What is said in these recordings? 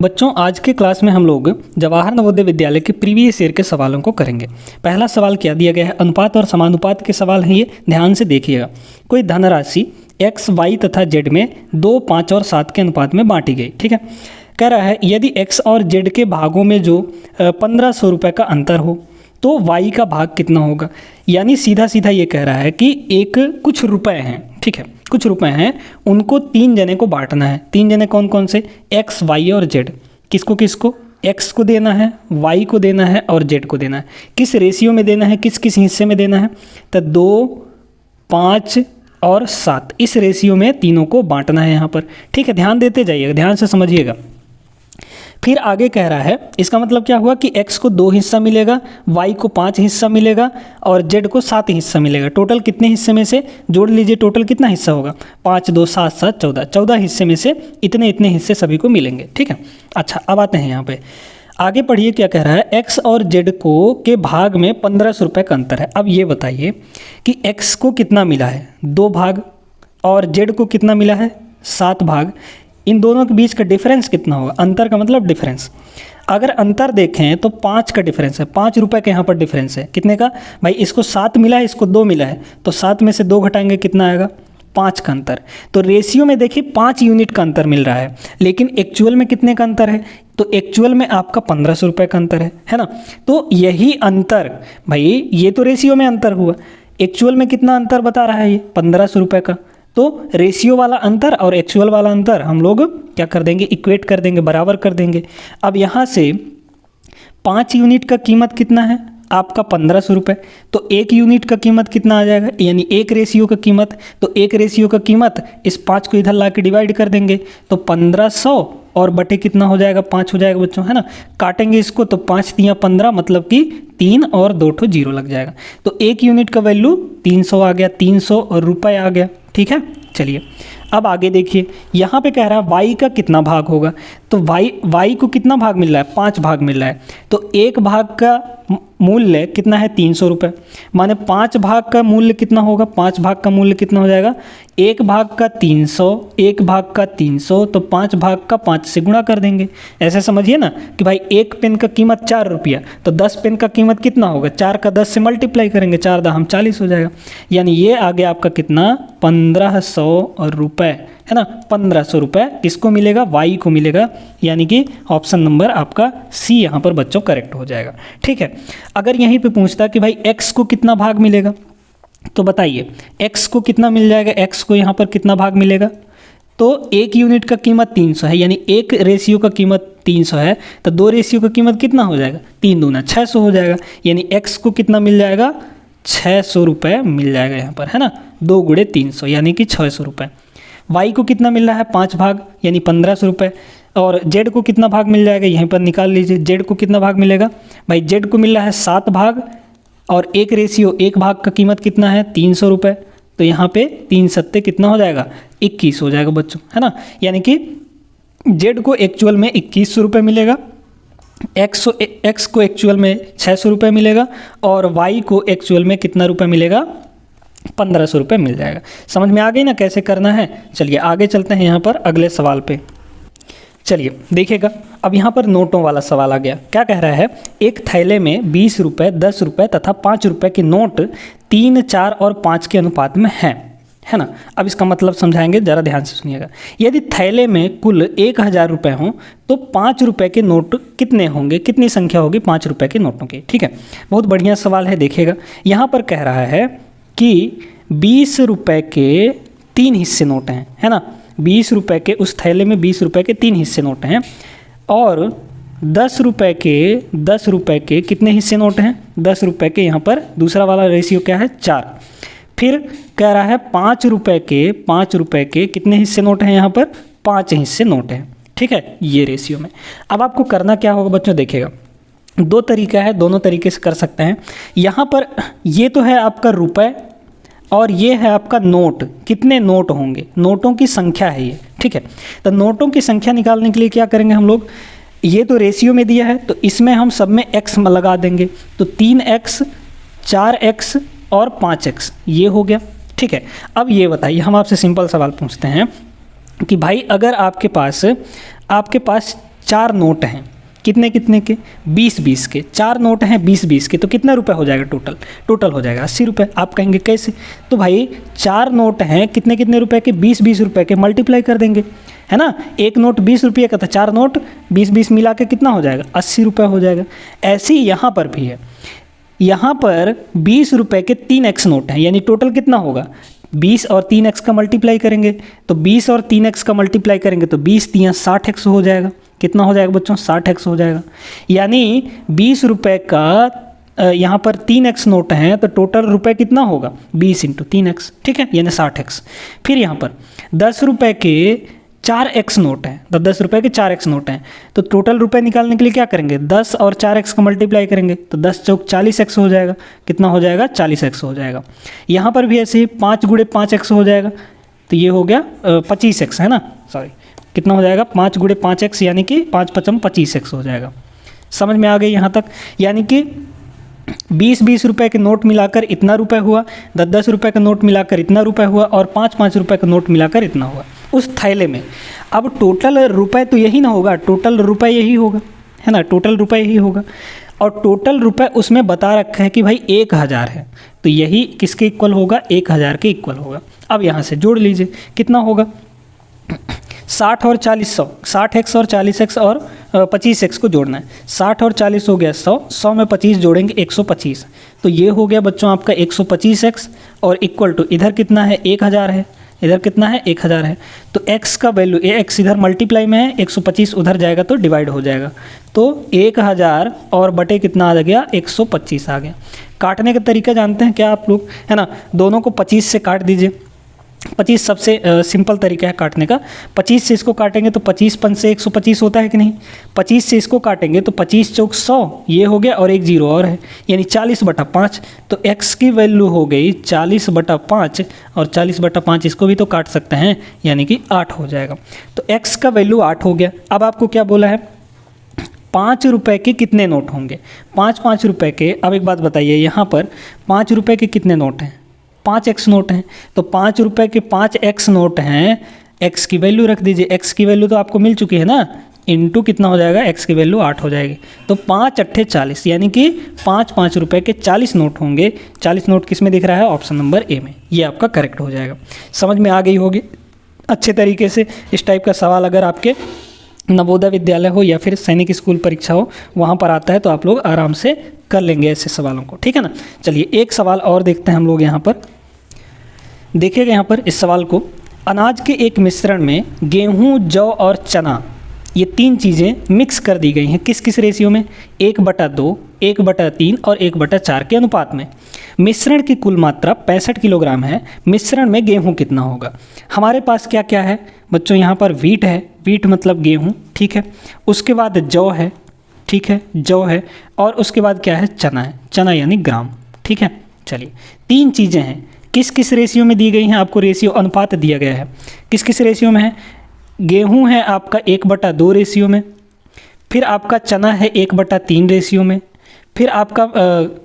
बच्चों, आज के क्लास में हम लोग जवाहर नवोदय विद्यालय के प्रीवियस ईयर के सवालों को करेंगे। पहला सवाल क्या दिया गया है, अनुपात और समानुपात के सवाल हैं ये, ध्यान से देखिएगा। कोई धनराशि x, y तथा z में 2, 5 और 7 के अनुपात में बांटी गई। ठीक है, कह रहा है यदि x और z के भागों में जो 1500 रुपये का अंतर हो तो y का भाग कितना होगा। यानी सीधा सीधा ये कह रहा है कि एक कुछ रुपए हैं, ठीक है, कुछ रुपए हैं, उनको 3 जने को बांटना है। 3 जने कौन कौन से, x, y और z। किसको किसको, x को देना है, y को देना है और z को देना है। किस रेशियो में देना है, किस किस हिस्से में देना है, तो 2, 5 और 7 इस रेशियो में तीनों को बांटना है यहाँ पर। ठीक है, ध्यान देते जाइएगा, ध्यान से समझिएगा। फिर आगे कह रहा है, इसका मतलब क्या हुआ कि x को 2 हिस्सा मिलेगा, y को 5 हिस्सा मिलेगा और z को 7 हिस्सा मिलेगा। टोटल कितने हिस्से में से, जोड़ लीजिए, टोटल कितना हिस्सा होगा, 5, 2, 7, 7, 14, 14 हिस्से में से इतने इतने हिस्से सभी को मिलेंगे। ठीक है, अच्छा अब आते हैं यहाँ पे, आगे पढ़िए क्या कह रहा है। x और z को के भाग में 1500 रुपये का अंतर है। अब ये बताइए कि x को कितना मिला है, 2 भाग, और z को कितना मिला है, 7 भाग। इन दोनों के बीच का डिफरेंस कितना होगा, अंतर का मतलब डिफरेंस। अगर अंतर देखें तो 5 का डिफरेंस है, 5 रुपये का यहाँ पर डिफरेंस है। कितने का भाई, इसको 7 मिला है, इसको 2 मिला है, तो 7 में से 2 घटाएंगे, कितना आएगा, 5 का अंतर। तो रेशियो में देखिए 5 यूनिट का अंतर मिल रहा है, लेकिन एक्चुअल में कितने का अंतर है, तो एक्चुअल में आपका 1500 रुपये का अंतर है ना। तो यही अंतर भाई, ये तो रेशियो में अंतर हुआ, एक्चुअल में कितना अंतर बता रहा है ये, 1500 रुपये का। तो रेशियो वाला अंतर और एक्चुअल वाला अंतर हम लोग क्या कर देंगे, इक्वेट कर देंगे, बराबर कर देंगे। अब यहाँ से 5 यूनिट का कीमत कितना है आपका, 1500 रुपये, तो 1 यूनिट का कीमत कितना आ जाएगा, यानी 1 रेशियो का कीमत। तो 1 रेशियो का कीमत, इस 5 को इधर ला के डिवाइड कर देंगे तो 1500 और बटे कितना हो जाएगा, 5 हो जाएगा बच्चों, है ना। काटेंगे इसको तो 5 तियाँ 15, मतलब कि 3 और 2 ठो जीरो लग जाएगा। तो 1 यूनिट का वैल्यू 300 आ गया, 300 रुपये आ गया। ठीक है, चलिए अब आगे देखिए, यहाँ पे कह रहा है y का कितना भाग होगा। तो y को कितना भाग मिल रहा है, 5 भाग मिल रहा है। तो एक भाग का मूल्य कितना है, 300 रुपये, माने 5 भाग का मूल्य कितना होगा, 5 भाग का मूल्य कितना हो जाएगा, 1 भाग का 300, 1 भाग का 300, तो 5 भाग का 5 से गुणा कर देंगे। ऐसे समझिए ना कि भाई 1 पेन का कीमत 4 रुपया, तो 10 पेन का कीमत कितना होगा, 4 का 10 से मल्टीप्लाई करेंगे, 4 दाम 40 हो जाएगा। यानी ये आ गया आपका कितना, 1500 रुपये, है ना। 1500 रुपये किसको मिलेगा, y को मिलेगा। यानी कि ऑप्शन नंबर आपका सी यहाँ पर बच्चों करेक्ट हो जाएगा। ठीक है, अगर यहीं पे पूछता कि भाई x को कितना भाग मिलेगा, तो बताइए x को कितना मिल जाएगा, x को यहाँ पर कितना भाग मिलेगा। तो 1 यूनिट का कीमत 300 है, यानी 1 रेशियो का कीमत 300 है, तो 2 रेशियो का कीमत कितना हो जाएगा, 3 दूना 600 हो जाएगा। यानी x को कितना मिल जाएगा, 600 रुपये मिल जाएगा यहाँ पर, है ना। 2 गुणे 300 यानी कि 600 रुपये। y को कितना मिल रहा है, 5 भाग, यानी 1500 रुपये। और z को कितना भाग मिल जाएगा, यहीं पर निकाल लीजिए, z को कितना भाग मिलेगा भाई, z को मिल रहा है 7 भाग, और 1 रेशियो 1 भाग का कीमत कितना है, 300 रुपये। तो यहाँ पे 3 सत्ते कितना हो जाएगा, 21 हो जाएगा बच्चों, है ना। यानी कि z को एक्चुअल में 2100 रुपये मिलेगा, x को एक्चुअल में 600 रुपये मिलेगा, और y को एक्चुअल में कितना रुपये मिलेगा, 1500 रुपये मिल जाएगा। समझ में आ गई ना कैसे करना है। चलिए आगे चलते हैं यहाँ पर अगले सवाल पे। चलिए देखिएगा, अब यहाँ पर नोटों वाला सवाल आ गया। क्या कह रहा है, एक थैले में 20 रुपये, 10 रुपये तथा 5 रुपये के नोट 3, 4 और 5 के अनुपात में हैं, है ना। अब इसका मतलब समझाएंगे, ज़रा ध्यान से सुनिएगा। यदि थैले में कुल 1000 रुपये हों तो 5 रुपये के नोट कितने होंगे, कितनी संख्या होगी 5 रुपये के नोटों की। ठीक है, बहुत बढ़िया सवाल है। देखिएगा यहाँ पर कह रहा है कि 20 रुपये के 3 हिस्से नोट हैं, है ना। 20 रुपये के, उस थैले में 20 रुपये के 3 हिस्से नोट हैं, और 10 रुपये के कितने हिस्से नोट हैं, 10 रुपये के, यहाँ पर दूसरा वाला रेशियो क्या है, 4। फिर कह रहा है 5 रुपये के कितने हिस्से नोट हैं, यहाँ पर 5 हिस्से नोट हैं। ठीक है, ये रेशियो में। अब आपको करना क्या होगा बच्चों, देखिएगा 2 तरीका है, दोनों तरीके से कर सकते हैं। यहाँ पर ये तो है आपका रुपये, और ये है आपका नोट। कितने नोट होंगे, नोटों की संख्या है ये। ठीक है, तो नोटों की संख्या निकालने के लिए क्या करेंगे हम लोग, ये तो रेशियो में दिया है, तो इसमें हम सब में x लगा देंगे, तो 3x, 4x और 5x ये हो गया। ठीक है, अब ये बताइए, हम आपसे सिंपल सवाल पूछते हैं कि भाई अगर आपके पास 4 नोट हैं, कितने कितने के, 20-20 के, 4 नोट हैं 20-20 के, तो कितना रुपए हो जाएगा टोटल हो जाएगा 80 रुपये। आप कहेंगे कैसे, तो भाई 4 नोट हैं कितने कितने रुपए के, 20-20 रुपये के, मल्टीप्लाई कर देंगे, है ना। एक नोट 20 रुपये का था, 4 नोट 20-20 मिला के कितना हो जाएगा, 80 रुपये हो जाएगा। ऐसे ही यहाँ पर भी है, यहाँ पर 20 रुपये के 3x नोट हैं, यानी टोटल कितना होगा, 20 और 3x का मल्टीप्लाई करेंगे तो 20 और 3x का मल्टीप्लाई करेंगे तो 20 3 60x हो जाएगा। कितना हो जाएगा बच्चों, 60x हो जाएगा। यानी 20 रुपये का यहाँ पर 3x नोट हैं तो टोटल रुपए कितना होगा, 20 × 3x, ठीक है, यानी 60x। फिर यहाँ पर 10 रुपये के 4x नोट हैं, तो 10 रुपये के 4x नोट हैं, तो टोटल रुपए निकालने के लिए क्या करेंगे, 10 और 4x का मल्टीप्लाई करेंगे तो 10 चौक 40x हो जाएगा। कितना हो जाएगा, 40x हो जाएगा। यहाँ पर भी ऐसे ही 5 × 5x हो जाएगा, तो ये हो गया 25x, है ना, सॉरी, कितना हो जाएगा, 5 × 5x, यानी कि 5 × 5 = 25x हो जाएगा। समझ में आ गई यहाँ तक, यानी कि 20-20 रुपये के नोट मिलाकर इतना रुपए हुआ, 10-10 रुपये का नोट मिलाकर इतना रुपए हुआ, और 5-5 रुपये का नोट मिलाकर इतना हुआ उस थैले में। अब टोटल रुपए तो यही ना होगा, टोटल रुपए यही होगा, है ना, टोटल रुपए यही होगा, और टोटल रुपए उसमें बता रखा है कि भाई 1000 है, तो यही किसके इक्वल होगा, 1000 के इक्वल होगा। अब यहाँ से जोड़ लीजिए, कितना होगा, 60 और 40 100, 60x और 40x और 25x को जोड़ना है, 60 और 40 हो गया 100, 100 में 25 जोड़ेंगे 125, तो ये हो गया बच्चों आपका 125x, और इक्वल टू इधर कितना है, 1000 है, इधर कितना है, 1000 है, तो x का वैल्यू, x इधर मल्टीप्लाई में है, 125 उधर जाएगा तो डिवाइड हो जाएगा, तो 1000 और बटे कितना आ गया, 125 आ गया। काटने का तरीका जानते हैं क्या आप लोग, है ना, दोनों को 25 से काट दीजिए। 25 सबसे सिंपल तरीका है काटने का। 25 से इसको काटेंगे तो 25 × 5 = 125 होता है कि नहीं, 25 से इसको काटेंगे तो 25 चौक 100, ये हो गया, और एक जीरो और है, यानी 40/5, तो x की वैल्यू हो गई 40/5, और 40/5 इसको भी तो काट सकते हैं, यानी कि 8 हो जाएगा। तो x का वैल्यू 8 हो गया। अब आपको क्या बोला है, 5 रुपये के कितने नोट होंगे, 5 रुपये के। अब एक बात बताइए, यहाँ पर 5 रुपये के कितने नोट हैं, 5x नोट हैं, तो 5 रुपये के 5x नोट हैं, x की वैल्यू रख दीजिए, x की वैल्यू तो आपको मिल चुकी है ना, इनटू कितना हो जाएगा, x की वैल्यू 8 हो जाएगी, तो 5 × 8 = 40, यानी कि 5 रुपये के 40 नोट होंगे। 40 नोट किस में दिख रहा है, ऑप्शन नंबर ए में, ये आपका करेक्ट हो जाएगा। समझ में आ गई होगी अच्छे तरीके से। इस टाइप का सवाल अगर आपके नवोदय विद्यालय हो या फिर सैनिक स्कूल परीक्षा हो, वहाँ पर आता है तो आप लोग आराम से कर लेंगे ऐसे सवालों को, ठीक है ना। चलिए एक सवाल और देखते हैं हम लोग। यहाँ पर देखिएगा, यहाँ पर इस सवाल को, अनाज के एक मिश्रण में गेहूं, जौ और चना, ये 3 चीज़ें मिक्स कर दी गई हैं, किस किस रेशियो में, 1/2, 1/3 और 1/4 के अनुपात में। मिश्रण की कुल मात्रा 65 किलोग्राम है, मिश्रण में गेहूं कितना होगा। हमारे पास क्या क्या है बच्चों, यहाँ पर वीट है, वीट मतलब गेहूं, ठीक है, उसके बाद जौ है, ठीक है, जौ है, और उसके बाद क्या है, चना है, चना यानी ग्राम, ठीक है। चलिए 3 चीज़ें हैं, किस किस रेशियो में दी गई हैं, आपको रेशियो अनुपात दिया गया है, किस किस रेशियो में है, गेहूं है आपका 1/2 रेशियो में, फिर आपका चना है 1/3 रेशियो में, फिर आपका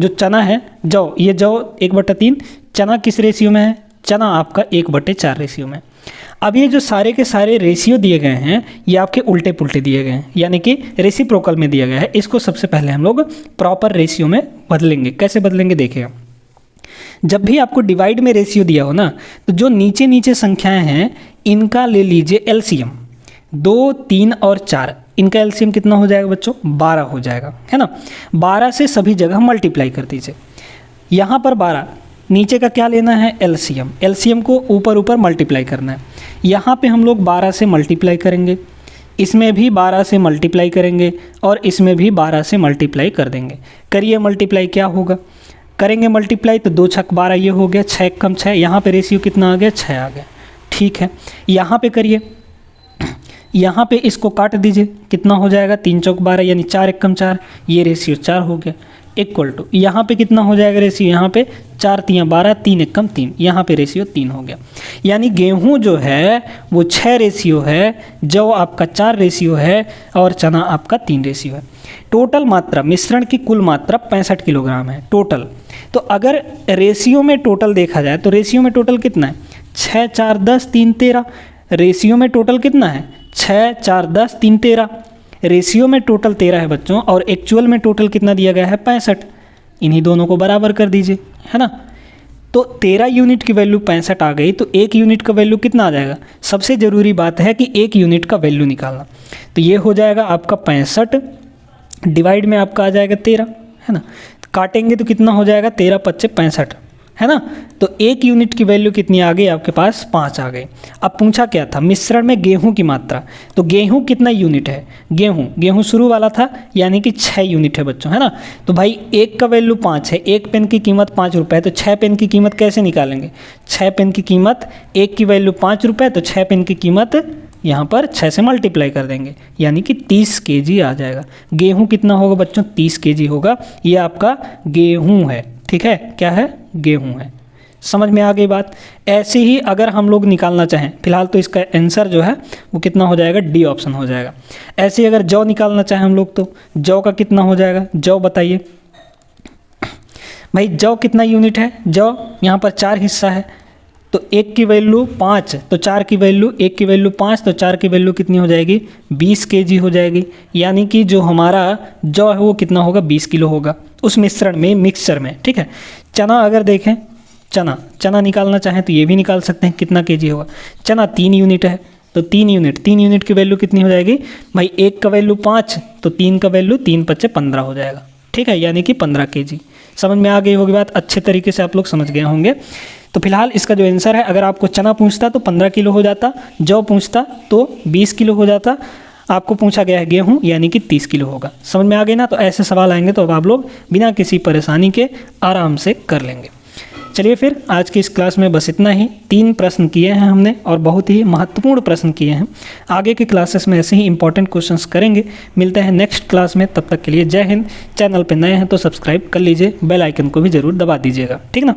जो चना है जौ, ये जौ 1/3, चना किस रेशियो में है, चना आपका 1/4 रेशियो में। अब ये जो सारे के सारे रेशियो दिए गए हैं, ये आपके उल्टे पुल्टे दिए गए हैं, यानी कि रेसिप्रोकल में दिया गया है। इसको सबसे पहले हम लोग प्रॉपर रेशियो में बदलेंगे। कैसे बदलेंगे देखिएगा, जब भी आपको डिवाइड में रेशियो दिया हो ना, तो जो नीचे नीचे संख्याएं हैं इनका ले लीजिए एलसीएम, 2, 3 और 4, इनका एलसीएम कितना हो जाएगा बच्चों, 12 हो जाएगा, है ना। 12 से सभी जगह मल्टीप्लाई कर दीजिए। यहाँ पर 12, नीचे का क्या लेना है, एलसीएम, एलसीएम को ऊपर ऊपर मल्टीप्लाई करना है। यहाँ पे हम लोग 12 से मल्टीप्लाई करेंगे, इसमें भी 12 से मल्टीप्लाई करेंगे, और इसमें भी 12 से मल्टीप्लाई कर देंगे। करिए मल्टीप्लाई, क्या होगा, करेंगे मल्टीप्लाई तो 2 × 6 = 12, ये हो गया, 6 × 6, यहाँ पे रेशियो कितना आ गया, 6 आ गया, ठीक है। यहाँ पे करिए, यहाँ पे इसको काट दीजिए, कितना हो जाएगा, 3 × 12, यानी 4 × 1 = 4, ये रेशियो 4 हो गया, इक्वल टू यहाँ पे कितना हो जाएगा रेशियो, यहाँ पे 4 × 3 = 12, 3 × 1 = 3, यहाँ पे रेशियो 3 हो गया। यानी गेहूं जो है वो 6 रेशियो है, जौ आपका 4 रेशियो है, और चना आपका 3 रेशियो है। टोटल मात्रा, मिश्रण की कुल मात्रा 65 किलोग्राम है टोटल। तो अगर रेशियो में टोटल देखा जाए तो रेशियो में टोटल कितना है, 6, 4, 10, 3, 13, रेशियो में टोटल कितना है, 6, 4, 10, 3, 13, रेशियो में टोटल 13 है बच्चों और एक्चुअल में टोटल कितना दिया गया है 65। इन्हीं दोनों को बराबर कर दीजिए, है ना। तो 13 यूनिट की वैल्यू 65 आ गई, तो 1 यूनिट का वैल्यू कितना आ जाएगा। सबसे ज़रूरी बात है कि 1 यूनिट का वैल्यू निकालना। तो ये हो जाएगा आपका 65 डिवाइड में आपका आ जाएगा 13, है ना। काटेंगे तो कितना हो जाएगा 13 पच्चे 65, है ना। तो 1 यूनिट की वैल्यू कितनी आ गई आपके पास 5 आ गई। अब पूछा क्या था मिश्रण में गेहूं की मात्रा, तो गेहूं कितना यूनिट है, गेहूं शुरू वाला था यानी कि 6 यूनिट है बच्चों, है ना। तो भाई 1 का वैल्यू 5 है, 1 पेन की कीमत 5 रुपये है, तो 6 पेन की कीमत कैसे निकालेंगे। 6 पेन की कीमत, 1 की वैल्यू 5 रुपये, तो 6 पेन की कीमत यहाँ पर 6 से मल्टीप्लाई कर देंगे यानी कि 30 kg आ जाएगा। गेहूं कितना होगा बच्चों 30 kg होगा। ये आपका गेहूं है, ठीक है, क्या है गेहूं है। समझ में आ गई बात। ऐसे ही अगर हम लोग निकालना चाहें, फिलहाल तो इसका आंसर जो है वो कितना हो जाएगा डी ऑप्शन हो जाएगा। ऐसे ही अगर जौ निकालना चाहें हम लोग, तो जौ का कितना हो जाएगा, जौ बताइए भाई। जौ कितना यूनिट है, जौ यहाँ पर 4 हिस्सा है, तो 1 की वैल्यू 5, तो 4 की वैल्यू, 1 की वैल्यू 5, तो 4 की वैल्यू कितनी हो जाएगी 20 kg हो जाएगी। यानी कि जो हमारा जौ है वो कितना होगा 20 किलो होगा उस मिश्रण में, मिक्सचर में, ठीक है। चना अगर देखें, चना निकालना चाहें तो ये भी निकाल सकते हैं, कितना kg होगा। चना 3 यूनिट है, तो 3 यूनिट की वैल्यू कितनी हो जाएगी भाई। 1 का वैल्यू 5, तो 3 का वैल्यू 3 पच्चे 15 हो जाएगा, ठीक है, यानी कि 15 kg। समझ में आ गई होगी बात, अच्छे तरीके से आप लोग समझ गए होंगे। तो फिलहाल इसका जो आंसर है, अगर आपको चना पूछता तो 15 किलो हो जाता, जौ पूछता तो 20 किलो हो जाता, आपको पूछा गया है गेहूं यानी कि 30 किलो होगा। समझ में आ गई ना। तो ऐसे सवाल आएंगे तो अब आप लोग बिना किसी परेशानी के आराम से कर लेंगे। चलिए फिर आज की इस क्लास में बस इतना ही। 3 प्रश्न किए हैं हमने और बहुत ही महत्वपूर्ण प्रश्न किए हैं। आगे के क्लासेस में ऐसे ही इंपॉर्टेंट क्वेश्चंस करेंगे। मिलते हैं नेक्स्ट क्लास में, तब तक के लिए जय हिंद। चैनल पे नए हैं तो सब्सक्राइब कर लीजिए, बेल आइकन को भी ज़रूर दबा दीजिएगा, ठीक ना।